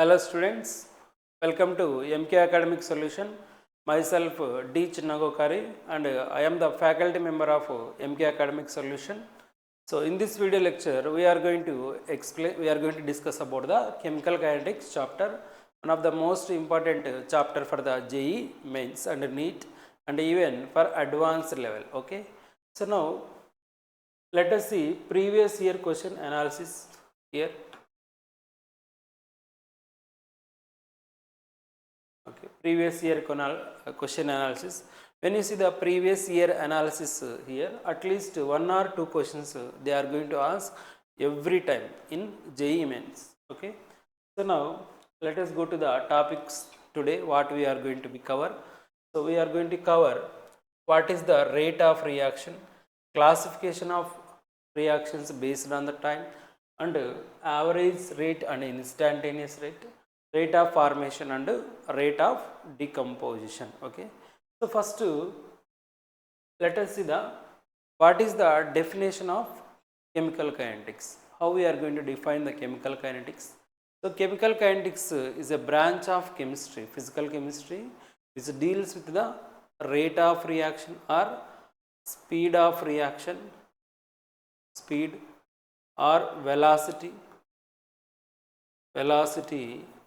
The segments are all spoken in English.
Hello students, welcome to MK Academic Solution. Myself D. Chinnagokari and I am the faculty member of MK Academic Solution. So in this video lecture we are going to discuss about the Chemical Kinetics chapter, one of the most important chapter for the JEE mains and NEET and even for advanced level. Okay. So now let us see previous year question analysis here. Okay, previous year question analysis. When you see the previous year analysis here, at least one or two questions they are going to ask every time in JEE mains. Okay. So now let us go to the topics today. What we are going to be cover. So we are going to cover what is the rate of reaction, classification of reactions based on the time, and average rate and instantaneous rate, rate of formation and rate of decomposition. Okay. So first let us see what is the definition of chemical kinetics. How we are going to define the chemical kinetics. So chemical kinetics is a branch of chemistry, physical chemistry, which deals with the rate of reaction or speed of reaction, speed or velocity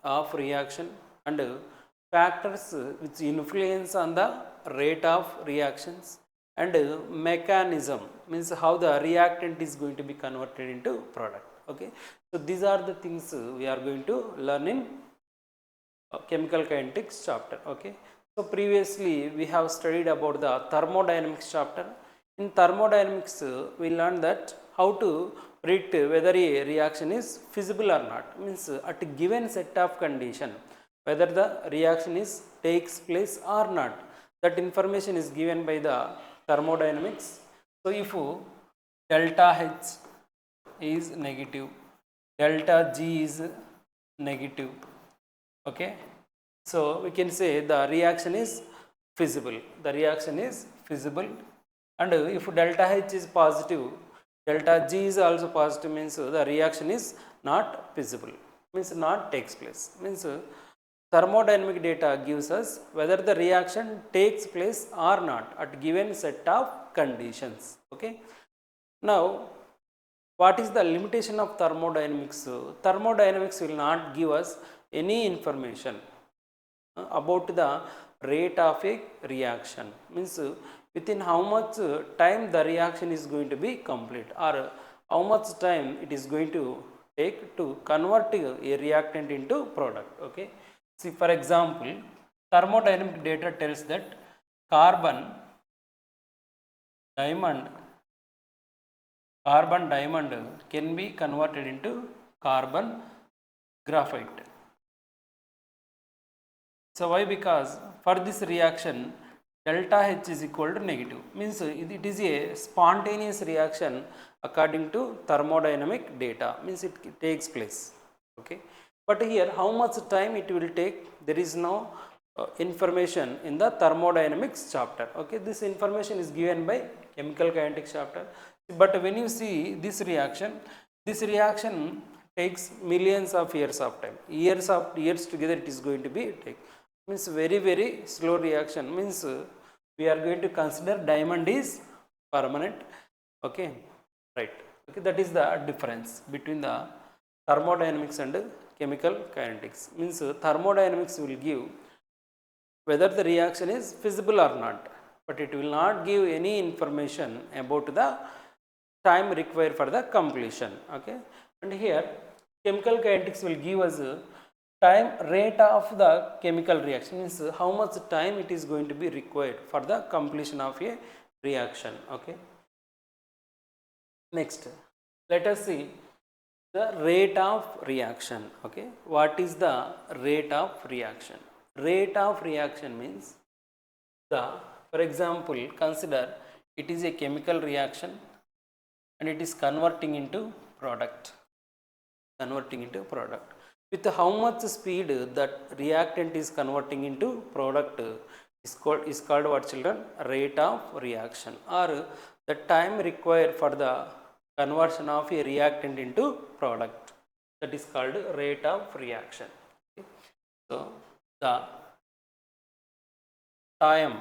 of reaction and factors which influence on the rate of reactions and mechanism, means how the reactant is going to be converted into product. Okay. So these are the things we are going to learn in chemical kinetics chapter. Okay. So previously we have studied about the thermodynamics chapter. In thermodynamics we learned that how to predict whether a reaction is feasible or not, means at a given set of condition whether the reaction is takes place or not, that information is given by the thermodynamics. So if delta H is negative, delta G is negative, okay, so we can say the reaction is feasible, and if delta H is positive, delta G is also positive, means the reaction is not feasible, means not takes place, means thermodynamic data gives us whether the reaction takes place or not at given set of conditions. Okay. Now what is the limitation of thermodynamics? Thermodynamics will not give us any information about the rate of a reaction, means within how much time the reaction is going to be complete or how much time it is going to take to convert a reactant into product. Okay. See, for example, thermodynamic data tells that carbon diamond can be converted into carbon graphite. So why? Because for this reaction delta H is equal to negative, means it is a spontaneous reaction according to thermodynamic data, means it takes place. Okay. But here how much time it will take, there is no information in the thermodynamics chapter. Okay. This information is given by chemical kinetics chapter. But when you see this reaction takes millions of years of time, years together it is going to be take, means very slow reaction, means we are going to consider diamond is permanent. Okay, right. Okay, that is the difference between the thermodynamics and chemical kinetics, means thermodynamics will give whether the reaction is feasible or not, but it will not give any information about the time required for the completion. Okay. And here chemical kinetics will give us time rate of the chemical reaction, means how much time it is going to be required for the completion of a reaction. Okay. Next let us see the rate of reaction. Okay. What is the rate of reaction? Rate of reaction means for example, consider it is a chemical reaction and it is converting into product. With how much speed that reactant is converting into product is called what, children? Rate of reaction, or the time required for the conversion of a reactant into product, that is called rate of reaction. So the time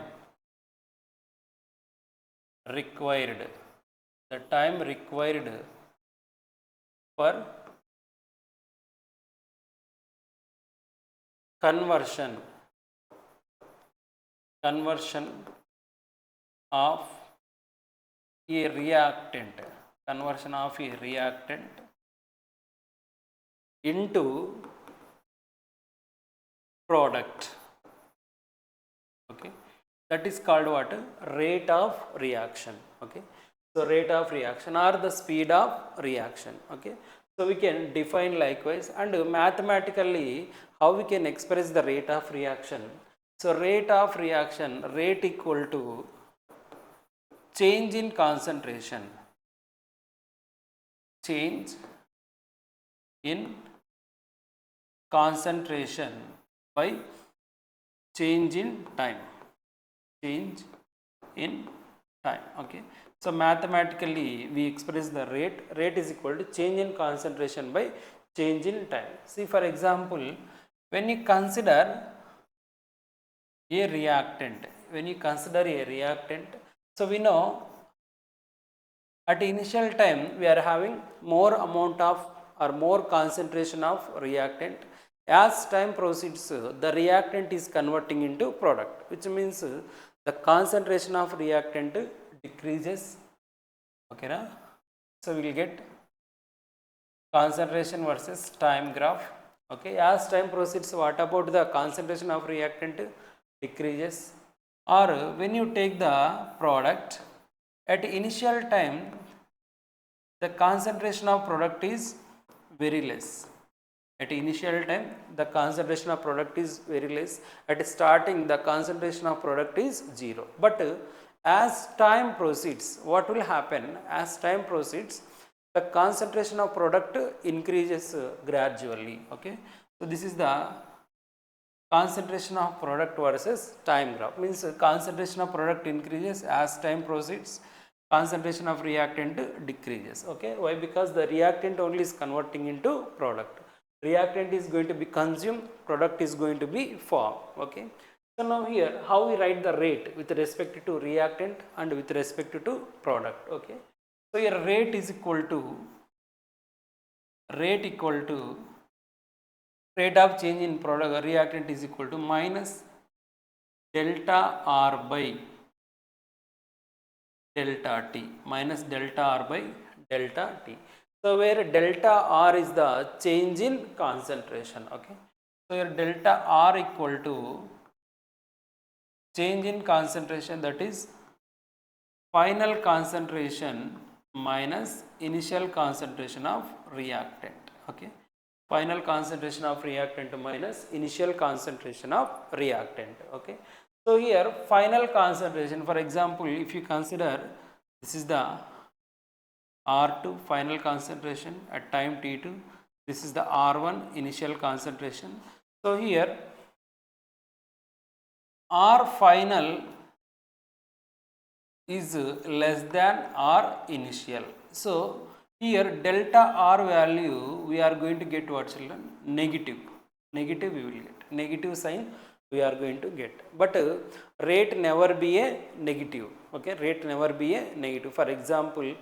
required, the time required for conversion of a reactant, conversion of a reactant into product. Okay, that is called what? Rate of reaction. Okay, so rate of reaction or the speed of reaction. Okay, so we can define likewise, and mathematically how we can express the rate of reaction. So rate of reaction, rate equal to change in concentration, change in concentration by change in time, change in time. Okay, so mathematically we express the rate is equal to change in concentration by change in time. See, for example, when you consider a reactant, so we know at initial time we are having more amount of or more concentration of reactant. As time proceeds, the reactant is converting into product, which means the concentration of reactant decreases. Okay, na? So we will get concentration versus time graph. Okay, as time proceeds, what about the concentration of reactant decreases? Or when you take the product, at initial time the concentration of product is very less. At initial time the concentration of product is very less. At starting the concentration of product is 0. But as time proceeds, what will happen? As time proceeds, the concentration of product increases gradually. Okay, so this is the concentration of product versus time graph. Means concentration of product increases as time proceeds, concentration of reactant decreases. Okay, why? Because the reactant only is converting into product. Reactant is going to be consumed, product is going to be formed. Okay, so now here how we write the rate with respect to reactant and with respect to product. Okay, so here rate equal to rate of change in product reactant is equal to minus delta R by delta T, minus delta R by delta T. So where delta R is the change in concentration. Okay, so here delta R equal to change in concentration, that is final concentration minus initial concentration of reactant. Okay, final concentration of reactant minus initial concentration of reactant. Okay, so here final concentration, for example, if you consider this is the R2 final concentration at time T2, this is the R1 initial concentration. So here R final is less than R initial. So here delta R value we are going to get what, children? Negative. Negative we will get. Negative sign we are going to get. But rate never be a negative. Okay, rate never be a negative. For example,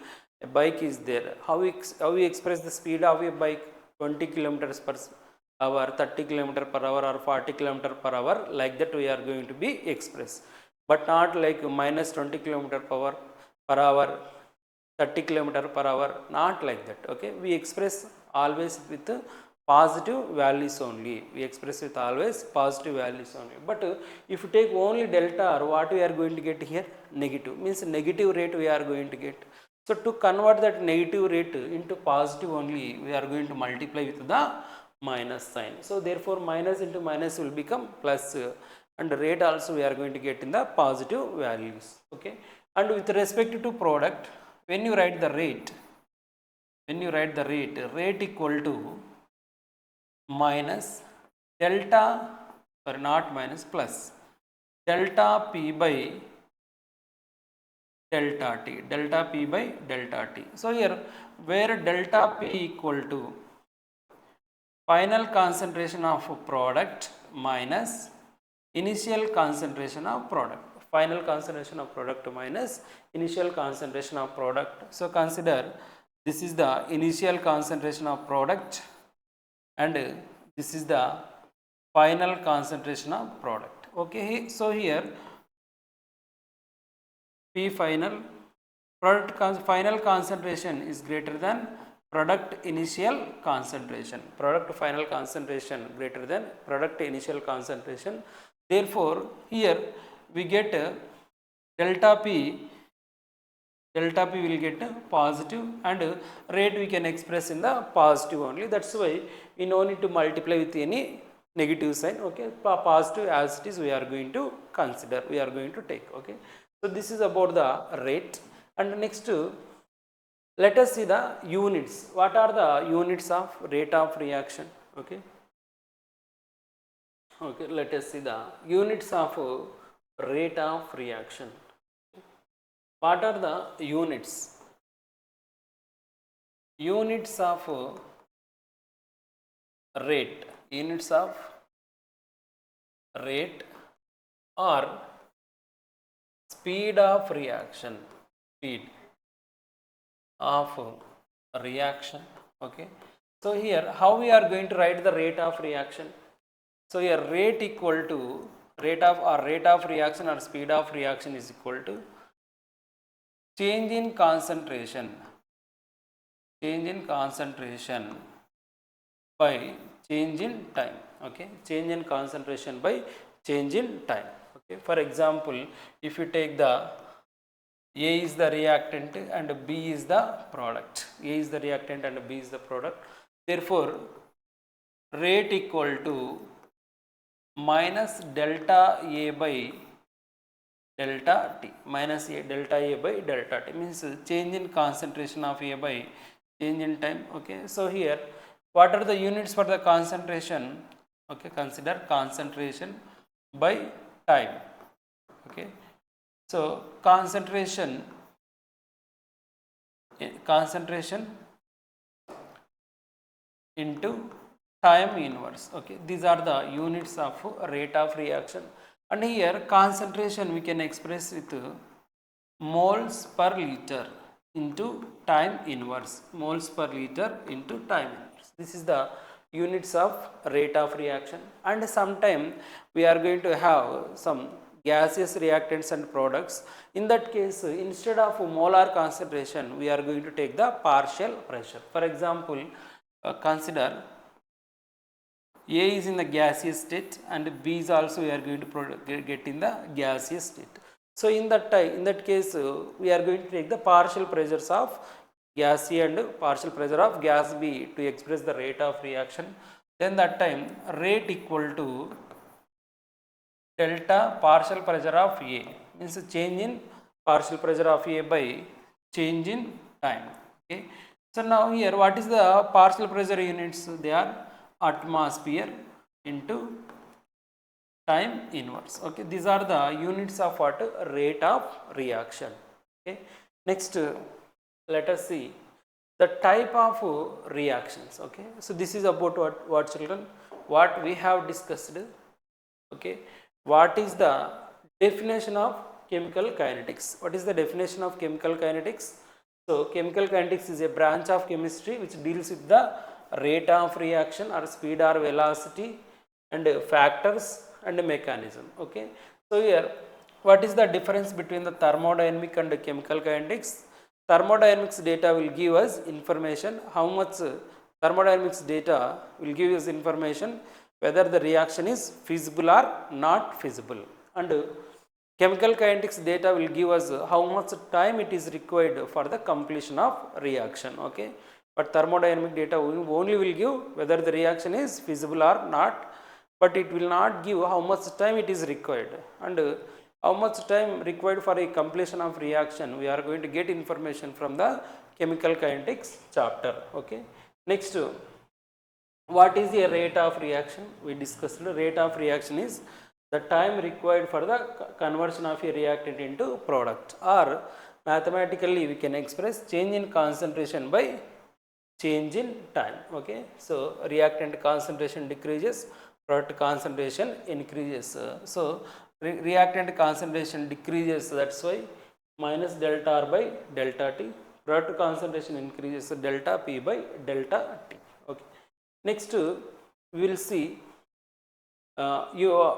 a bike is there. How we express the speed of a bike? 20 kilometers per hour, 30 kilometer per hour or 40 kilometer per hour, like that we are going to be express. But not like minus 20 kilometer per hour, 30 kilometer per hour, not like that. Okay, we express always with positive values only. We express with always positive values only. But if you take only delta R, what we are going to get here? Negative. Means negative rate we are going to get. So to convert that negative rate into positive only, we are going to multiply with the minus sign. So therefore minus into minus will become plus, and rate also we are going to get in the positive values. Okay, and with respect to product, when you write the rate, rate equal to minus delta, or not minus, plus delta P by delta T, delta P by delta T. So here where delta P equal to final concentration of product minus initial concentration of product. Final concentration of product minus initial concentration of product. So consider this is the initial concentration of product and this is the final concentration of product. Okay, so here P final final concentration is greater than product initial concentration. Product final concentration greater than product initial concentration. Therefore, here we get delta P will get positive and rate we can express in the positive only. That's why we no need to multiply with any negative sign. Okay, positive as it is we are going to consider, we are going to take. Okay, so this is about the rate. And next let us see the units. What are the units of rate of reaction? Okay, let us see the units of rate of reaction. What are the units? Units of rate. Units of rate or speed of reaction. Speed of reaction. Okay. So here how we are going to write the rate of reaction? So here rate equal to rate of reaction or speed of reaction is equal to change in concentration by change in time. Okay, change in concentration by change in time. Okay, for example, if you take the A is the reactant and B is the product. A is the reactant and B is the product. Therefore, rate equal to minus delta A by delta T, minus delta A by delta T means change in concentration of A by change in time. Okay, so here what are the units for the concentration? Okay, consider concentration by time. Okay, so concentration into time inverse. Okay, these are the units of rate of reaction. And here concentration we can express with moles per liter into time inverse. Moles per liter into time inverse. This is the units of rate of reaction. And sometime we are going to have some gaseous reactants and products. In that case, instead of molar concentration, we are going to take the partial pressure. For example, consider A is in the gaseous state and B is also we are going to get in the gaseous state. So in that case, we are going to take the partial pressures of gas A and partial pressure of gas B to express the rate of reaction. Then that time rate equal to delta partial pressure of A means change in partial pressure of A by change in time. Okay. So now here what is the partial pressure units? They are atmosphere into time inverse. Okay, these are the units of what? Rate of reaction. Okay, next let us see the type of reactions. Okay, so this is about what children, what we have discussed. Okay, what is the definition of chemical kinetics? What is the definition of chemical kinetics? So chemical kinetics is a branch of chemistry which deals with the rate of reaction or speed or velocity and factors and mechanism. Okay, so here what is the difference between the thermodynamic and chemical kinetics? Thermodynamics data will give us information how much thermodynamics data will give us information whether the reaction is feasible or not feasible, and chemical kinetics data will give us how much time it is required for the completion of reaction. Okay, but thermodynamic data only will give whether the reaction is feasible or not, but it will not give how much time it is required, and how much time required for a completion of reaction we are going to get information from the chemical kinetics chapter. Okay, next what is the rate of reaction? We discussed rate of reaction is the time required for the conversion of a reactant into product, or mathematically we can express change in concentration by change in time. Okay, so reactant concentration decreases, product concentration increases. So reactant concentration decreases, that's why minus delta R by delta T. Product concentration increases, delta P by delta T. Okay, next we will see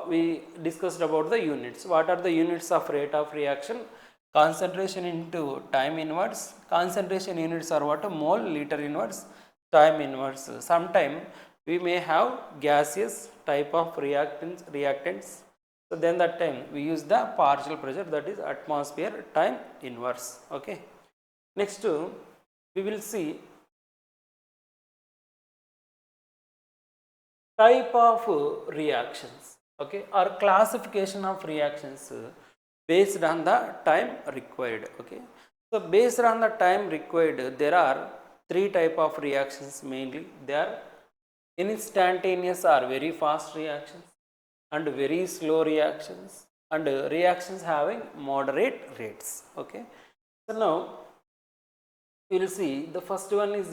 we discussed about the units. What are the units of rate of reaction? Concentration into time inverse. Concentration units are what? Mole, liter inverse, time inverse. Sometime we may have gaseous type of reactants. So then that time we use the partial pressure, that is atmosphere time inverse. Okay. Next we will see type of reactions, okay, or classification of reactions based on the time required. Okay, so based on the time required, there are three type of reactions mainly. They are instantaneous or very fast reactions, and very slow reactions, and reactions having moderate rates. Okay, so now we will see the first one is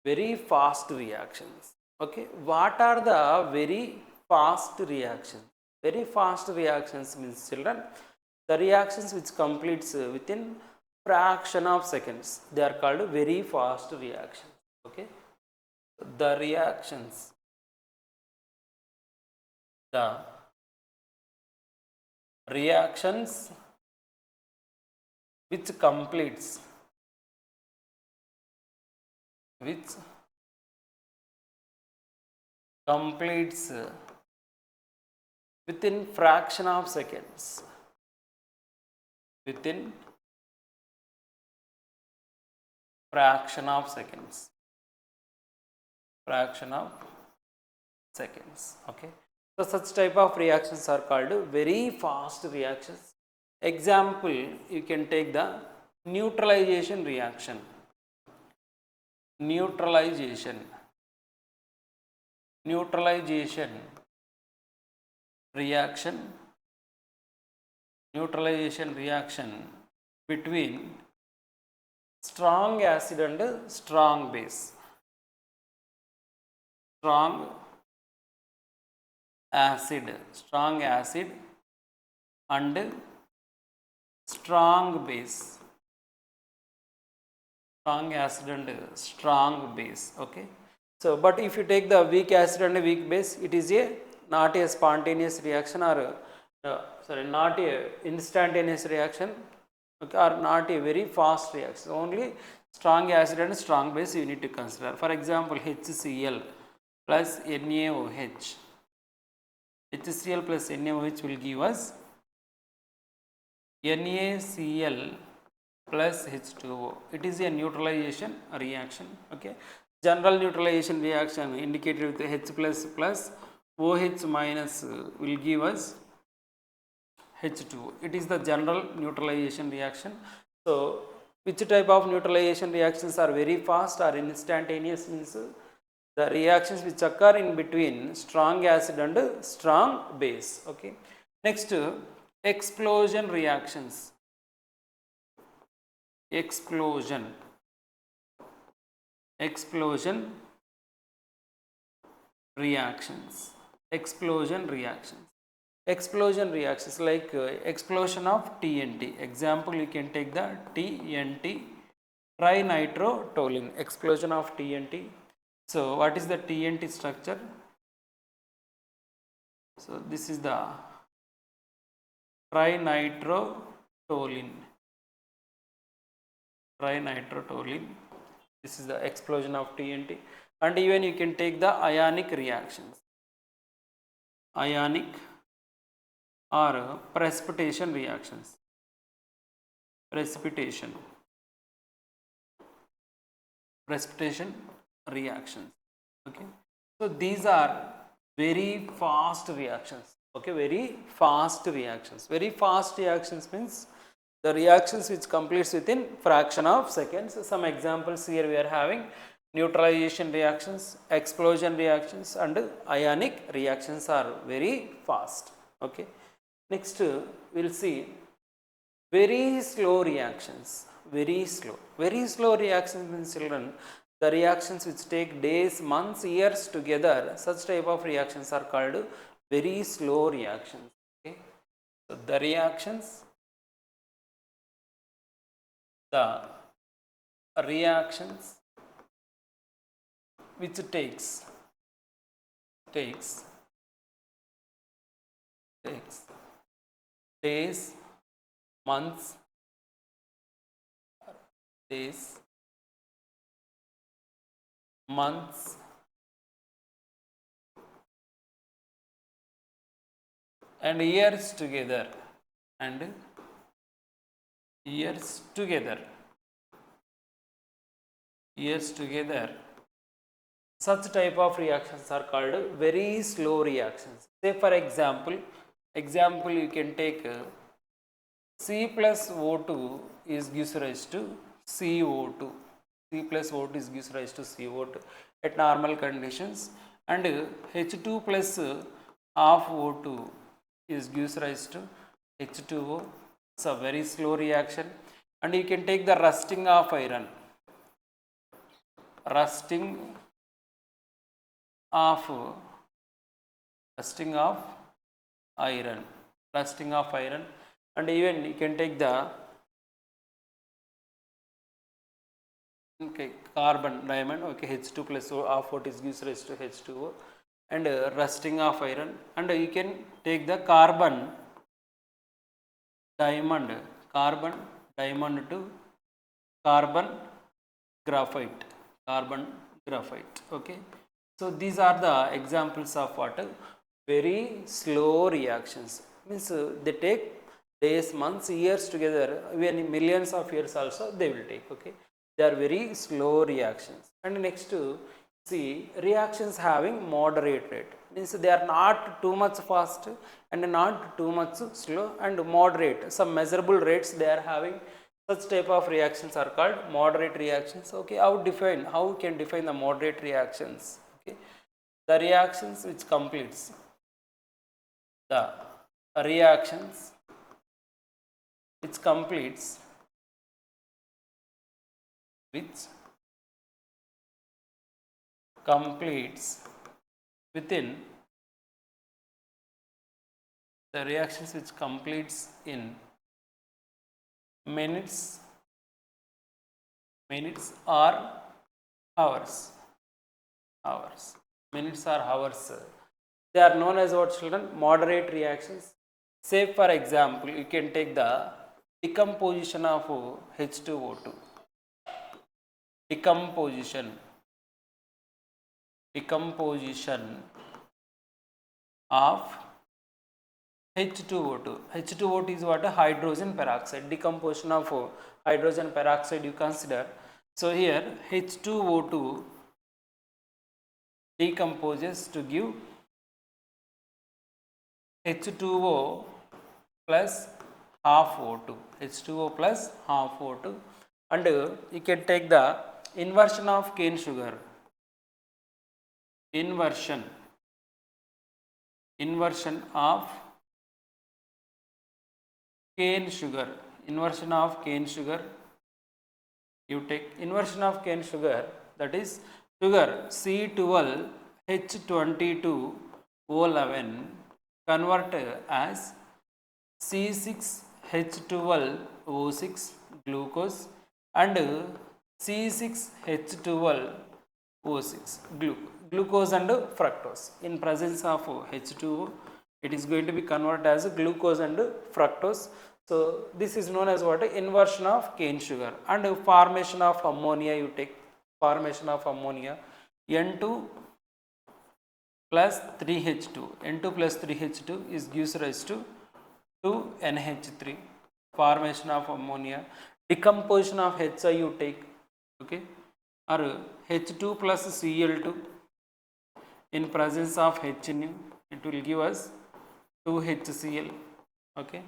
very fast reactions. Okay, what are the very fast reactions? Very fast reactions means, children, the reactions which completes within fraction of seconds, they are called very fast reactions. Okay, the reactions which completes within fraction of seconds, within fraction of seconds, okay, so such type of reactions are called very fast reactions. Example, you can take the neutralization reaction. Neutralization reaction between strong acid and strong base. Strong acid and strong base. Okay, so but if you take the weak acid and a weak base, it is not a spontaneous reaction, or not a instantaneous reaction, okay, or not a very fast reaction. Only strong acid and strong base you need to consider. For example, HCl plus NaOH. HCl plus NaOH will give us NaCl plus H2O. It is a neutralization reaction. Okay, general neutralization reaction indicated with H plus OH minus will give us H2O. It is the general neutralization reaction. So which type of neutralization reactions are very fast or instantaneous means the reactions which occur in between strong acid and strong base. Okay, next explosion reactions. Explosion reactions. Explosion reactions like explosion of TNT. Example, you can take the TNT, trinitrotoluene. Explosion of TNT. So what is the TNT structure? So this is the trinitrotoluene. This is the explosion of TNT. And even you can take the ionic reactions. Ionic or precipitation reactions. Precipitation reactions. Okay, so these are very fast reactions. Okay, very fast reactions means the reactions which completes within fraction of seconds. Some examples here we are having neutralization reactions, explosion reactions, and ionic reactions are very fast. Okay, next we'll see very slow reactions. Very slow reactions means, children, the reactions which take days, months, years together, such type of reactions are called very slow reactions. Okay. So the reactions which takes days, months, days, months, and years together, and years together, such type of reactions are called very slow reactions. Say for example you can take C plus O2 is gives rise to CO2. C plus O2 is gives rise to CO2 at normal conditions, and H2 plus half O2 is gives rise to H2O. It's a very slow reaction. And you can take the rusting of iron. Rusting of iron, and even you can take the carbon diamond. Okay, H2 plus half O is gives rise to H2O, and rusting of iron, and you can take the carbon diamond to carbon graphite. Okay, so these are the examples of what? Very slow reactions. Means they take days, months, years together, even millions of years also they will take. Okay, they are very slow reactions. And next, see, reactions having moderate rate. Means they are not too much fast and not too much slow, and moderate, some measurable rates they are having. Such type of reactions are called moderate reactions. Okay, how we can define the moderate reactions? Okay, the reactions which completes within the reactions which completes in minutes or hours. Minutes or hours. They are known as what, children? Moderate reactions. Say for example, you can take the decomposition of H2O2. Decomposition of H2O2. H2O2 is what? Hydrogen peroxide. Decomposition of hydrogen peroxide you consider. So here H2O2 decomposes to give H2O plus half O2. H2O plus half O2. And you can take the inversion of cane sugar. Inversion of cane sugar. You take inversion of cane sugar, that is sugar C12H22O11 convert as C6H12O6 glucose and C6H12O6 glucose and fructose. In presence of H2O, it is going to be converted as glucose and fructose. So this is known as what? Inversion of cane sugar. And formation of ammonia, you take formation of ammonia, N2 plus 3H2. N2 plus 3H2 is gives rise to 2NH3. Formation of ammonia. Decomposition of HI you take. Okay, or H2 plus Cl2 in presence of HNU, it will give us 2HCl. Okay,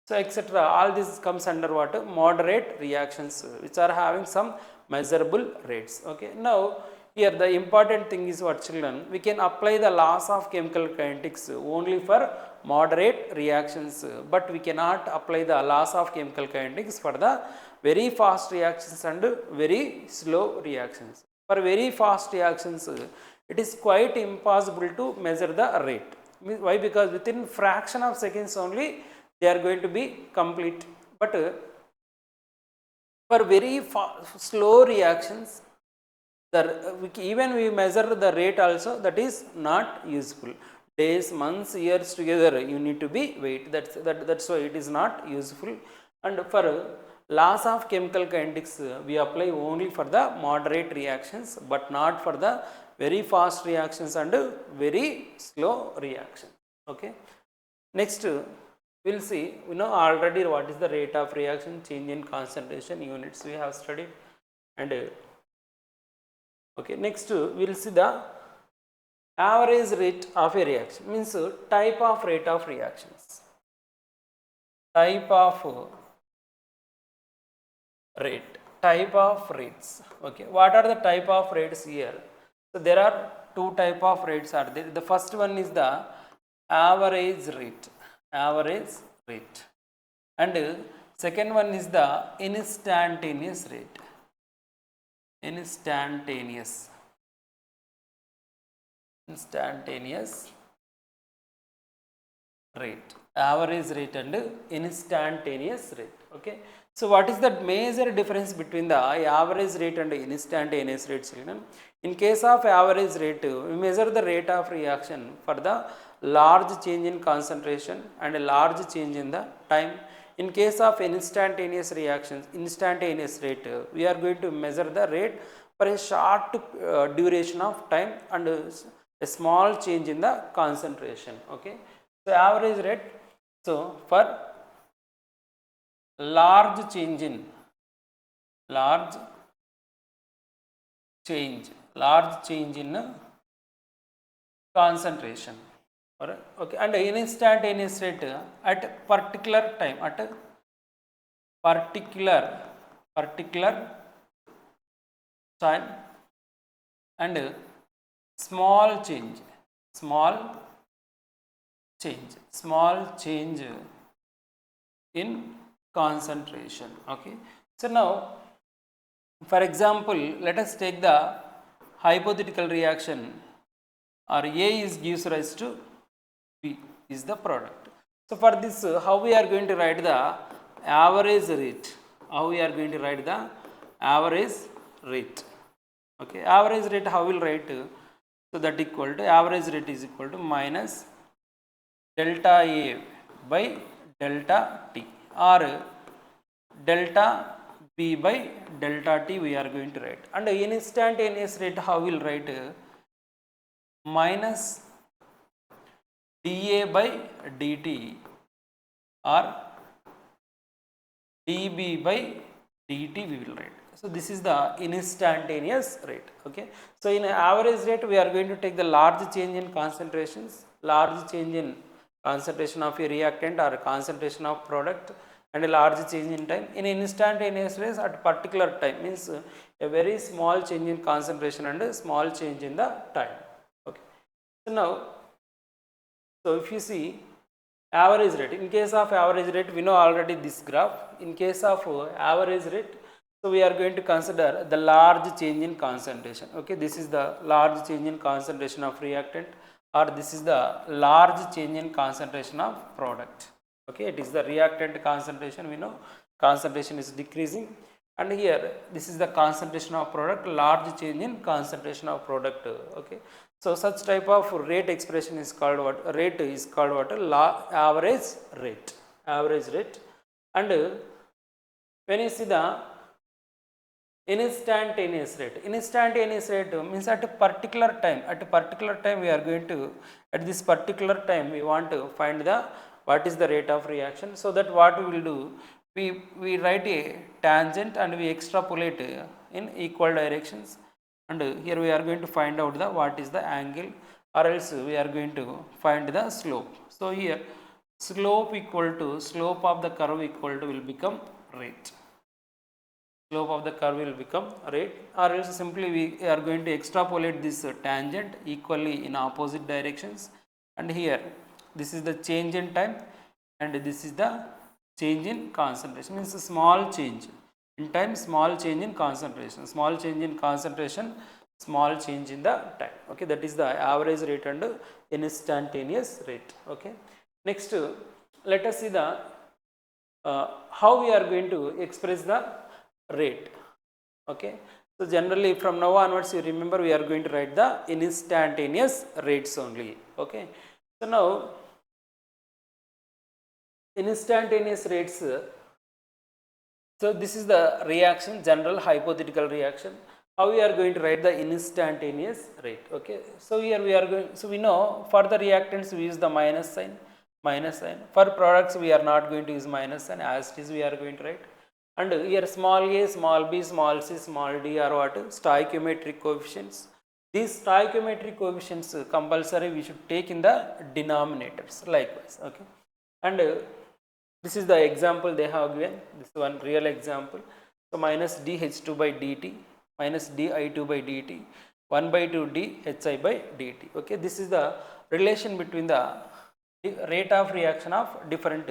so etc. All this comes under what? Moderate reactions which are having some measurable rates. Okay, now here the important thing is what, children? We can apply the laws of chemical kinetics only for moderate reactions, but we cannot apply the laws of chemical kinetics for the very fast reactions and very slow reactions. For very fast reactions, it is quite impossible to measure the rate. Why? Because within fraction of seconds only they are going to be complete. But for very slow reactions, even we measure the rate also, that is not useful. Days, months, years together you need to be wait. That's why it is not useful. And for laws of chemical kinetics, we apply only for the moderate reactions, but not for the very fast reactions and very slow reactions. Okay. Next, we will see, we know already what is the rate of reaction, change in concentration units we have studied. And okay, next we will see the average rate of a reaction, means type of rate of reactions. Type of rate, type of rates. Okay, what are the type of rates here? So there are two type of rates are there. The first one is the average rate, and second one is the instantaneous rate, instantaneous rate, average rate and instantaneous rate. Okay, so what is the major difference between the average rate and instantaneous rates? In case of average rate, we measure the rate of reaction for the large change in concentration and a large change in the time. In case of instantaneous reactions, instantaneous rate, we are going to measure the rate for a short duration of time and a small change in the concentration. Okay, so average rate, so for large change in concentration, alright. Okay, and instantaneous rate at particular time, at particular time, and small change in concentration. Okay, so now for example, let us take the hypothetical reaction, or A is gives rise to B is the product. So for this, how we are going to write the average rate? Okay, average rate how will write? So that equal to average rate is equal to minus delta A by delta T, or delta B by delta T we are going to write. And in instantaneous rate how will write? Minus dA by dt or dB by dt we will write. So this is the instantaneous rate. Okay, so in average rate we are going to take the large change in concentrations, large change in concentration of a reactant or concentration of product, and a large change in time. In instantaneous rate at particular time, means a very small change in concentration and a small change in the time. Okay, so now, so if you see average rate, in case of average rate we know already this graph. In case of average rate, so we are going to consider the large change in concentration. Okay, this is the large change in concentration of reactant, or this is the large change in concentration of product. Okay, it is the reactant concentration, we know concentration is decreasing, and here this is the concentration of product, large change in concentration of product. Okay, so such type of rate expression is called what? Rate is called what? Average rate. And when you see the instantaneous rate means at a particular time we are going to, at this particular time we want to find the what is the rate of reaction. So that what we will do, we write a tangent and we extrapolate in equal directions, and here we are going to find out the what is the angle, or else we are going to find the slope. So here slope of the curve equal to will become rate. Slope of the curve will become rate, or else simply we are going to extrapolate this tangent equally in opposite directions, and here this is the change in time and this is the change in concentration, means a small change in time, small change in concentration, small change in the time. Okay, that is the average rate and instantaneous rate. Okay, next let us see the how we are going to express the rate. Okay, so generally from now onwards, you remember we are going to write the instantaneous rates only. Okay, so now instantaneous rates, so this is the reaction, general hypothetical reaction. How we are going to write the instantaneous rate? Okay, so here we are going, so we know for the reactants we use the minus sign, minus sign. For products we are not going to use minus sign, as it is we are going to write. And here small a, small b, small c, small d are what? Stoichiometric coefficients. These stoichiometric coefficients compulsory we should take in the denominators likewise. Okay, and this is the example they have given, this one real example. So minus dH2 by dt minus di2 by dt 1 by 2 dHi by dt. Okay, this is the relation between the rate of reaction of different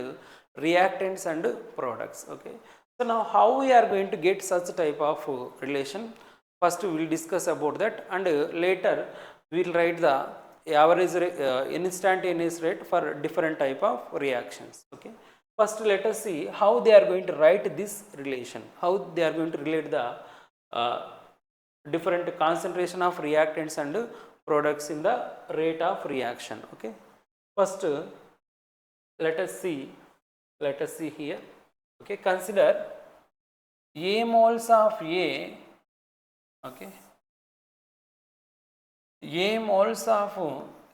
reactants and products. Okay, so now how we are going to get such type of relation? First we will discuss about that, and later we will write the average instantaneous rate for different type of reactions. Okay, first let us see how they are going to write this relation, how they are going to relate the different concentration of reactants and products in the rate of reaction. Okay, first let us see here. Okay, consider A moles of A. Okay, A moles of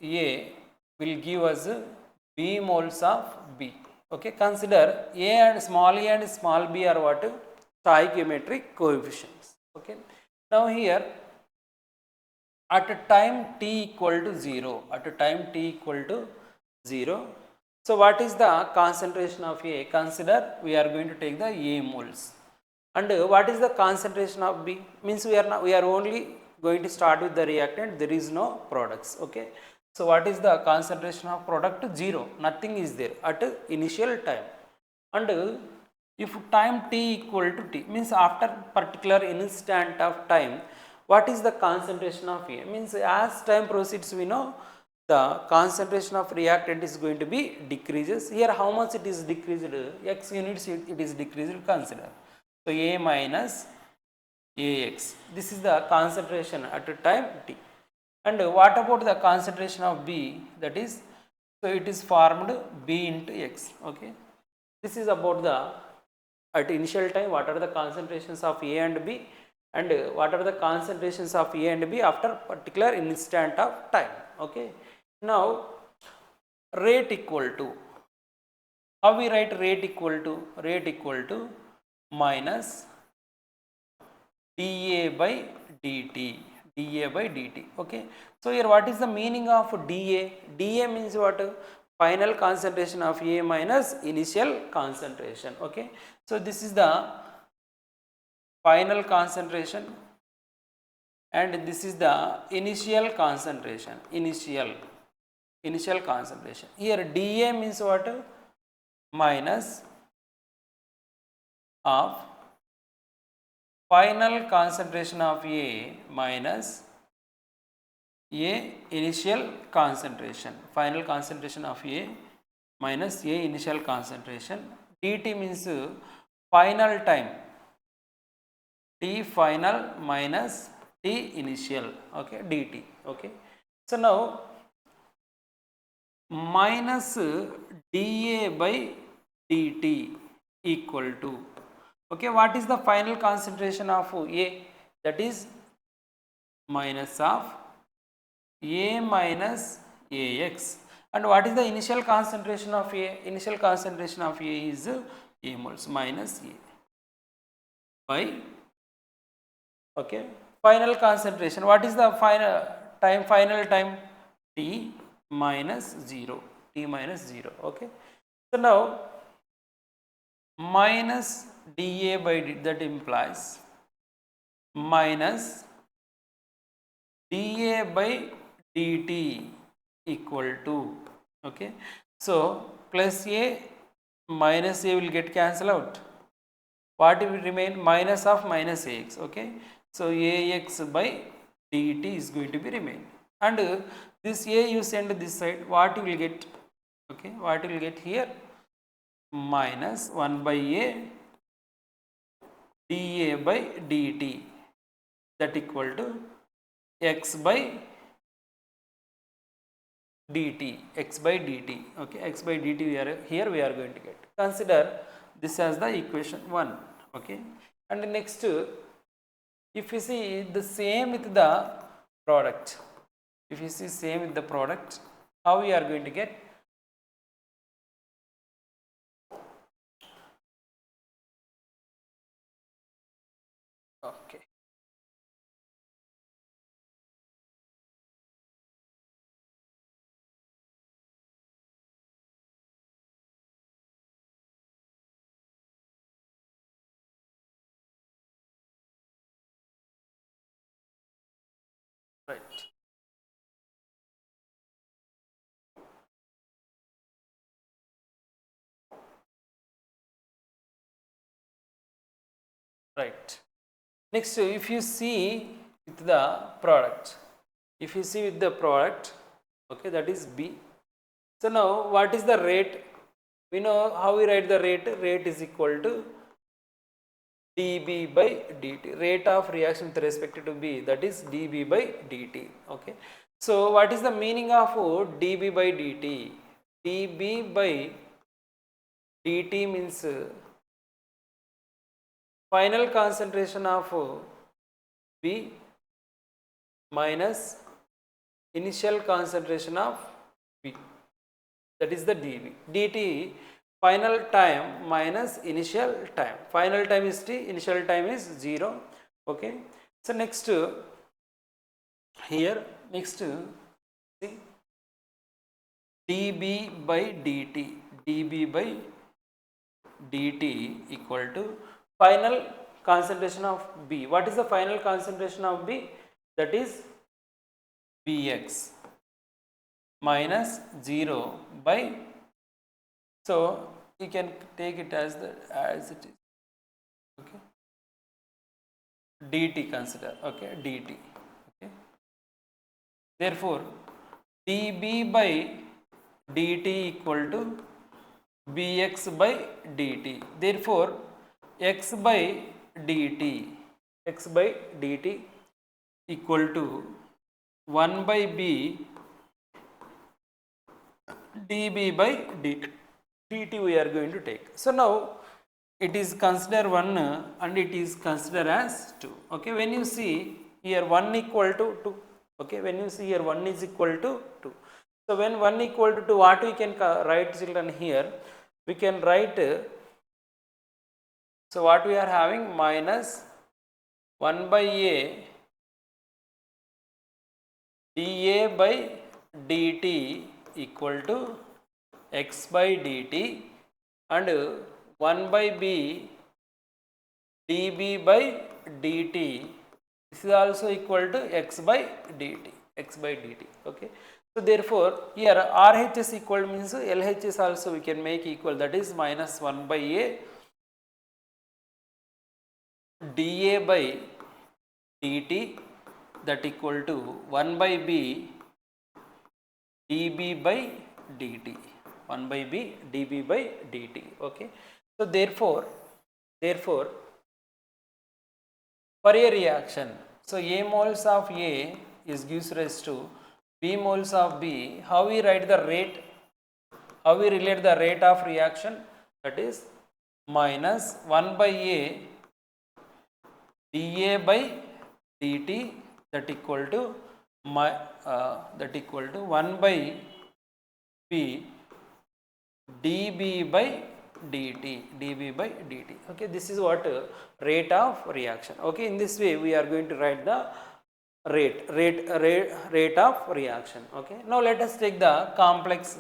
A will give us B moles of B. Okay, consider A and small b are what? Stoichiometric coefficients. Okay, now here at a time t equal to 0, so what is the concentration of A? Consider we are going to take the A moles. And what is the concentration of B? Means we are only going to start with the reactant, there is no products. Okay, so what is the concentration of product? 0, nothing is there at initial time. And if time t equal to t, means after particular instant of time, what is the concentration of A? Means as time proceeds, we know the concentration of reactant is going to be decreases. Here how much it is decreased? X units it is decreased, consider. So A minus Ax, this is the concentration at a time t. And what about the concentration of B? That is, so it is formed B into X. Okay, this is about the at initial time what are the concentrations of A and B, and what are the concentrations of A and B after particular instant of time. Okay, now rate equal to, how we write rate equal to? Rate equal to minus dA by dt, dA by dt. Okay, so here what is the meaning of dA? dA means what? Final concentration of A minus initial concentration. Okay, so this is the final concentration and this is the initial concentration, initial concentration. Here dA means what? Minus of final concentration of A minus A initial concentration, final concentration of A minus A initial concentration. dt means final time, T final minus T initial. Okay, dt. Okay, so now minus dA by dt equal to, okay, what is the final concentration of A? That is minus of A minus Ax. And what is the initial concentration of A? Initial concentration of A is A moles minus A by, okay, final concentration. What is the final time? T minus 0, T minus 0. Okay, so now minus dA by dt, that implies minus dA by dt equal to, okay, so plus A minus A will get cancelled out. What will remain? Minus of minus Ax. Okay, so Ax by dt is going to be remain. And this a you send this side, what you will get? Okay, what you will get here? Minus 1 by a dA by dt, that equal to x by dt, x by dt. Okay, x by dt we are here we are going to get. Consider this as the equation 1. Okay, and next, if you see the same with the product, if you see same with the product, how we are going to get? Okay, right, right. Next, if you see with the product, if you see with the product, okay, that is B. So now what is the rate? We know how we write the rate. Rate is equal to dB by dt. Rate of reaction with respect to B, that is dB by dt. Okay. So what is the meaning of dB by dt? dB by dt means final concentration of B minus initial concentration of B, that is the dB. dt final time minus initial time. Final time is t, initial time is 0. Okay. So next, here next, see dB by dt, dB by dt equal to final concentration of B. What is the final concentration of B? That is Bx minus 0 by, so you can take it as it is. Okay, dt consider. Okay, dt. Okay, therefore dB by dt equal to bx by dt. Therefore x by dt, x by dt equal to 1 by b dB by dt we are going to take. So now it is considered 1 and it is considered as 2. Okay, when you see here 1 equal to 2. Okay, when you see here 1 is equal to 2. So when 1 equal to 2, what we can write, children? Here we can write, so what we are having, minus 1 by a dA by dt equal to x by dt, and 1 by b dB by dt, this is also equal to x by dt, x by dt. Okay. So therefore here RHS equal means LHS also we can make equal, that is minus 1 by a dA by dt, that equal to 1 by b dB by dt, 1 by b dB by dt. Okay. So therefore for a reaction, so A moles of A is gives rise to B moles of B. How we write the rate? How we relate the rate of reaction? That is minus 1 by A dA by dt, that equal to 1 by b dB by dt. Okay, this is what rate of reaction. Okay, in this way we are going to write the rate of reaction. Okay, now let us take the complex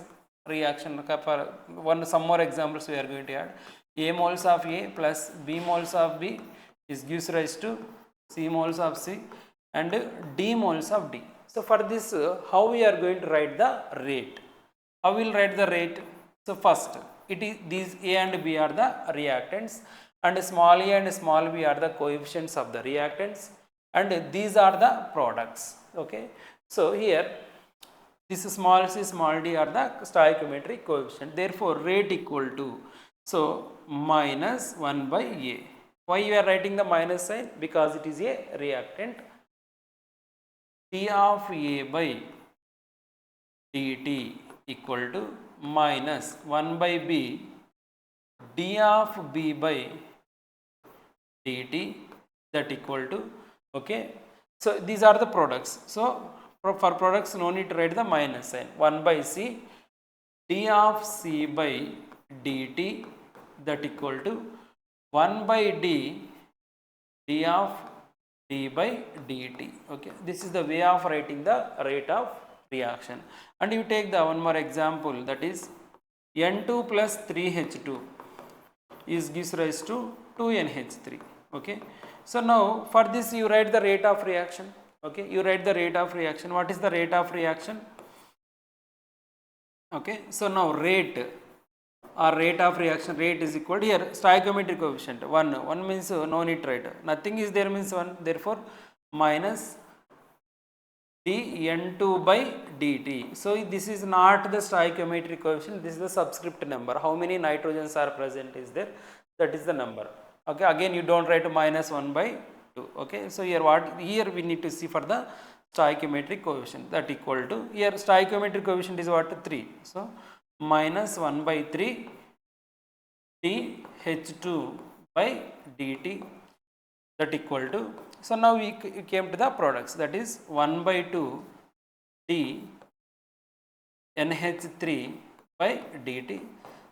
reaction. For some more examples we are going to add. A moles of A plus B moles of B is gives rise to C moles of C and D moles of D. So for this, how we are going to write the rate? How we will write the rate? So first, it is these A and B are the reactants, and small a and small b are the coefficients of the reactants, and these are the products. Okay, so here this small c small d are the stoichiometric coefficient, therefore rate equal to, so minus 1 by A. Why you are writing the minus sign? Because it is a reactant. T of A by dt equal to minus 1 by B d of B by dt, that equal to, okay, so these are the products. So for products no need to write the minus sign. 1 by C d of C by dt, that equal to 1 by D d of d by dt. Okay, this is the way of writing the rate of reaction. And you take the one more example, that is N2 plus 3H2 is gives rise to 2NH3. Okay, so now for this you write the rate of reaction. Okay, you write the rate of reaction. What is the rate of reaction? Okay, so now rate or rate of reaction, rate is equal to, here stoichiometric coefficient 1 means no need to write, nothing is there means 1, therefore minus dN2 by dt. So this is not the stoichiometric coefficient, this is the subscript number. How many nitrogens are present is there, that is the number. Okay, again you don't write minus 1 by 2. Okay, so here we need to see for the stoichiometric coefficient, that equal to, here stoichiometric coefficient is what, 3. So minus 1 by 3 dH2 by dt, that equal to, so now we came to the products, that is 1 by 2 d NH3 by dt.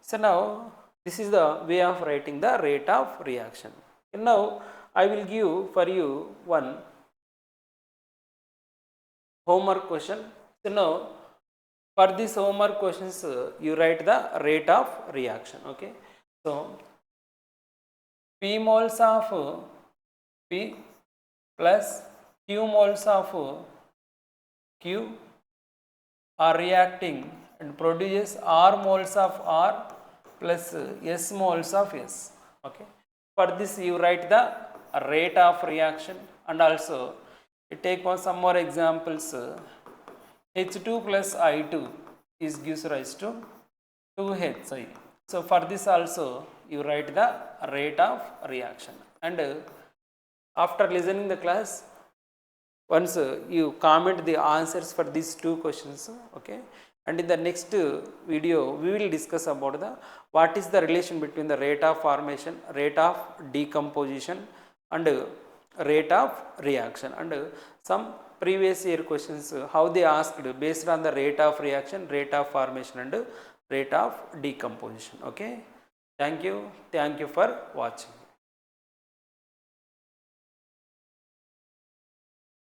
So now this is the way of writing the rate of reaction. And now I will give for you one homework question. So now for this homework questions you write the rate of reaction. Okay, so P moles of P plus Q moles of Q are reacting and produces R moles of R plus S moles of S. Okay, for this you write the rate of reaction, and also you take on some more examples. H2 plus I2 is gives rise to 2HI. So for this also you write the rate of reaction. And after listening the class, once you comment the answers for these two questions. Okay, and in the next video we will discuss about the what is the relation between the rate of formation, rate of decomposition, and rate of reaction, and some previous year questions how they asked based on the rate of reaction, rate of formation, and rate of decomposition. Okay, thank you for watching.